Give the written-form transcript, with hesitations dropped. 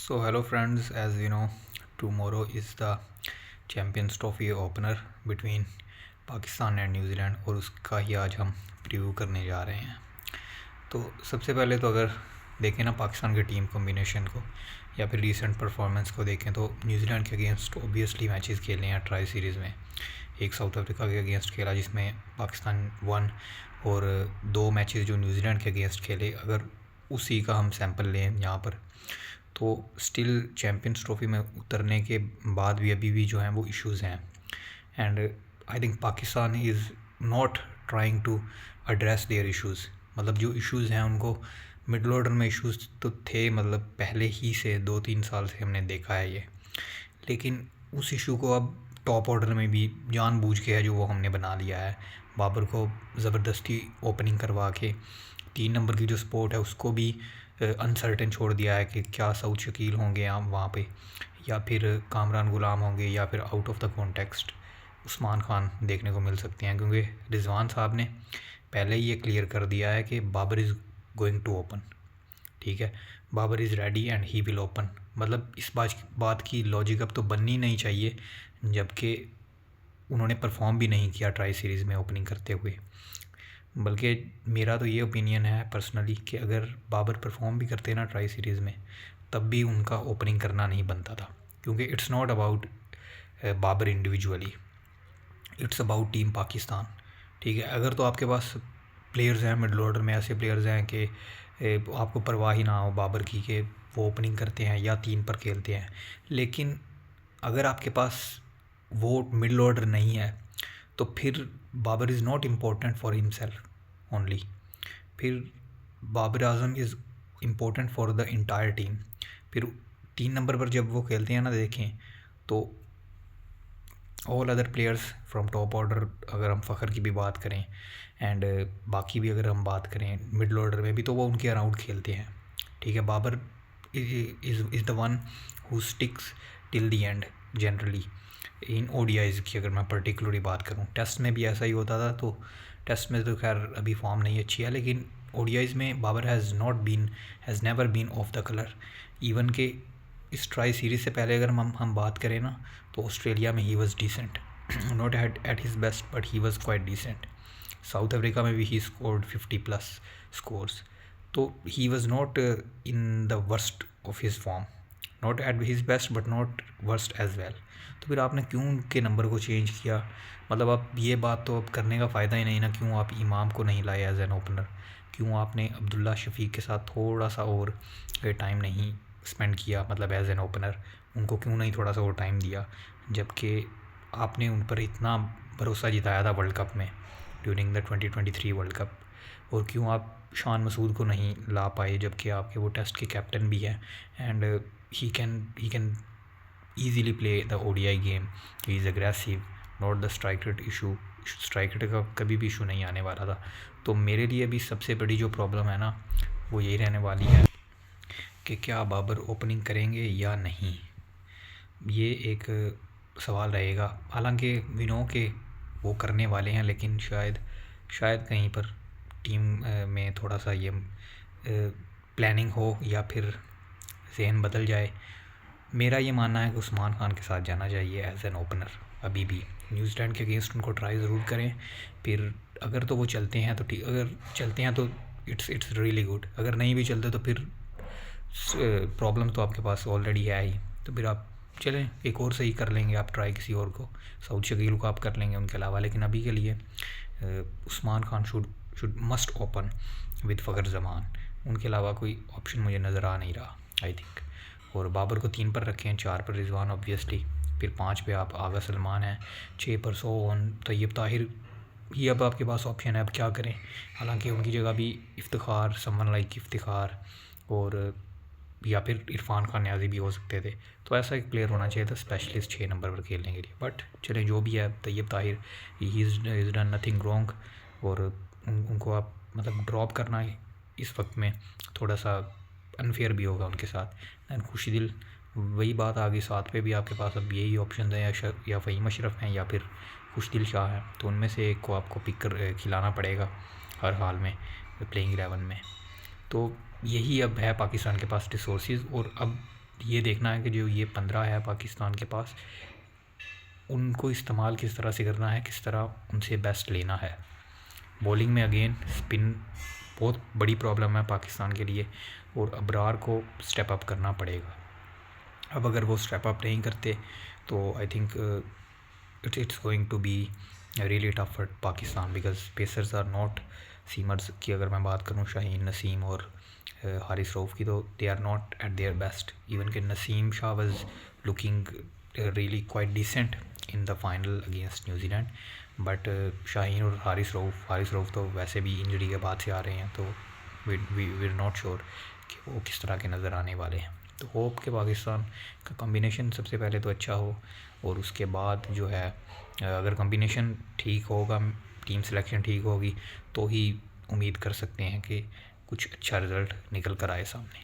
So hello friends, as you know, tomorrow is the Champions Trophy opener between Pakistan and New Zealand और उसका ही आज हम preview करने जा रहे हैं। तो सबसे पहले तो अगर देखें ना पाकिस्तान के टीम कॉम्बिनेशन को या फिर रीसेंट परफॉर्मेंस को देखें तो न्यूजीलैंड के अगेंस्ट ऑब्वियसली मैचेस खेले हैं ट्राई सीरीज़ में। एक साउथ अफ्रीका के अगेंस्ट खेला जिसमें पाकिस्तान वन, और दो मैचेस जो न्यूजीलैंड के अगेंस्ट खेले, अगर उसी का हम सैंपल लें यहाँ पर तो स्टिल चैम्पियंस ट्रॉफी में उतरने के बाद भी अभी भी जो हैं वो इश्यूज़ हैं। And I think Pakistan is not trying to address their issues. मतलब जो इश्यूज़ हैं उनको मिडल ऑर्डर में इश्यूज़ तो थे, मतलब पहले ही से 2-3 साल से हमने देखा है ये, लेकिन उस इशू को अब टॉप ऑर्डर में भी जानबूझ के है जो वो हमने बना लिया है। बाबर को ज़बरदस्ती ओपनिंग करवा के 3 नंबर की जो स्पोर्ट है उसको भी अनसर्टेन छोड़ दिया है कि क्या सऊद शकील होंगे आप वहाँ पे, या फिर कामरान गुलाम होंगे, या फिर out of the context Usman Khan देखने को मिल सकते हैं, क्योंकि रिजवान साहब ने पहले ही ये क्लियर कर दिया है कि Babar is going to open. ठीक है, Babar is ready and he will open. मतलब इस बात की लॉजिक अब तो बननी नहीं चाहिए, जबकि उन्होंने परफॉर्म भी नहीं किया ट्राई सीरीज़ में ओपनिंग करते हुए। बल्कि मेरा तो ये ओपिनियन है पर्सनली कि अगर बाबर परफॉर्म भी करते ना ट्राई सीरीज़ में तब भी उनका ओपनिंग करना नहीं बनता था, क्योंकि it's not about Babar individually, it's about team Pakistan. ठीक है, अगर तो आपके पास प्लेयर्स हैं मिडल ऑर्डर में, ऐसे प्लेयर्स हैं कि आपको परवाह ही ना हो बाबर की कि वो ओपनिंग करते हैं या 3 पर खेलते हैं, लेकिन अगर आपके पास वो मिडल ऑर्डर नहीं है तो फिर Babar is not important for himself only, फिर Babar Azam is important for the entire team. फिर 3 नंबर पर जब वो खेलते हैं ना, देखें तो all other players from top order, अगर हम फ़खर की भी बात करें एंड बाकी भी अगर हम बात करें मिडल ऑर्डर में भी, तो वो उनके अराउंड खेलते हैं। ठीक है, Babar is the one who sticks till the end generally in ODIs की। अगर मैं पर्टिकुलरली बात करूं, टेस्ट में भी ऐसा ही होता था, तो टेस्ट में तो खैर अभी फॉर्म नहीं अच्छी है, लेकिन ओडीआईज़ में Babar has never been off the colour. Even के इस ट्राई सीरीज़ से पहले अगर हम बात करें ना, तो ऑस्ट्रेलिया में he was decent, not at his best but he was quite decent. South Africa में भी ही स्कोर्ड 50+ स्कोर्स, तो he was not in the worst of his form, not at his best but not worst as well. तो फिर आपने क्यों उनके number को change किया? मतलब अब ये बात तो अब करने का फ़ायदा ही नहीं ना। क्यों आप इमाम को नहीं लाए एज एन ओपनर? क्यों आपने अब्दुल्ला शफीक के साथ थोड़ा सा और टाइम नहीं स्पेंड किया, मतलब एज एन ओपनर उनको क्यों नहीं थोड़ा सा और टाइम दिया, जबकि आपने उन पर इतना भरोसा जिताया था वर्ल्ड कप में ड्यूरिंग द 2023 वर्ल्ड कप? और क्यों आप शान मसूद को नहीं ला पाए, जबकि आपके वो टेस्ट के कैप्टन भी हैं and he can easily play the ODI game, he is aggressive, not the strike rate issue। Strike rate का कभी भी इशू नहीं आने वाला था। तो मेरे लिए भी सबसे बड़ी जो प्रॉब्लम है ना वो यही रहने वाली है कि क्या बाबर ओपनिंग करेंगे या नहीं, ये एक सवाल रहेगा। हालांकि वी नो कि वो करने वाले हैं, लेकिन शायद कहीं पर टीम में थोड़ा सा ये प्लानिंग हो या फिर जहन बदल जाए। मेरा ये मानना है कि उस्मान खान के साथ जाना चाहिए एज एन ओपनर। अभी भी न्यूजीलैंड के अगेंस्ट उनको ट्राई ज़रूर करें, फिर अगर तो वो चलते हैं तो ठीक, अगर चलते हैं तो इट्स रियली गुड, अगर नहीं भी चलते तो फिर प्रॉब्लम तो आपके पास ऑलरेडी है ही, तो फिर आप चलें एक और सही कर लेंगे, आप ट्राई किसी और को, सऊद शकील को आप कर लेंगे उनके अलावा। लेकिन अभी के लिए Usman Khan should must open with Fakhar Zaman, उनके अलावा कोई ऑप्शन मुझे नज़र आ नहीं रहा आई थिंक। और बाबर को 3 पर रखें, 4 पर रिजवान ऑब्वियसली, फिर 5 पे आप आगा सलमान हैं, 6 पर सोहन तैयब ताहिर, ये अब आपके पास ऑप्शन है, अब क्या करें। हालांकि उनकी जगह भी इफ्तिखार, समवन लाइक इफ्तिखार, और या फिर इरफान खान न्याजी भी हो सकते थे। तो ऐसा एक प्लेयर होना चाहिए था स्पेशलिस्ट 6 नंबर पर खेलने के लिए। बट चलें जो भी है, Tayyab Tahir he is done nothing wrong, और उनको आप मतलब ड्रॉप करना इस वक्त में थोड़ा सा अनफेयर भी होगा उनके साथ। एंड खुशीदिल वही बात आ गई, 7 पे भी आपके पास अब यही ऑप्शन है, या फ़हीम अशरफ हैं या फिर खुशदिल शाह हैं, तो उनमें से एक को आपको पिक कर खिलाना पड़ेगा हर हाल में प्लेइंग 11 में। तो यही अब है पाकिस्तान के पास रिसोर्सेज, और अब ये देखना है कि जो ये 15 है पाकिस्तान के पास, उनको इस्तेमाल किस तरह से करना है, किस तरह उनसे बेस्ट लेना है। बॉलिंग में अगेन स्पिन बहुत बड़ी प्रॉब्लम है पाकिस्तान के लिए, और अबरार को स्टेप अप करना पड़ेगा। अब अगर वो स्टेप अप नहीं करते तो I think it's going to be really tough for Pakistan, because pacers are not seamers की अगर मैं बात करूँ शाहीन नसीम और हारिस रऊफ़ की, तो they are not at their best. Even कि Naseem Shah was looking really quite decent in the final against New Zealand, but Shaheen और हारिस रऊफ़ तो वैसे भी इंजरी के बाद से आ रहे हैं, तो वी आर नॉट श्योर कि वो किस तरह के नज़र आने वाले हैं। तो होप कि पाकिस्तान का कॉम्बिनेशन सबसे पहले तो अच्छा हो, और उसके बाद जो है अगर कॉम्बिनेशन ठीक होगा, टीम सिलेक्शन ठीक होगी, तो ही उम्मीद कर सकते हैं कि कुछ अच्छा रिज़ल्ट निकल कर आए सामने।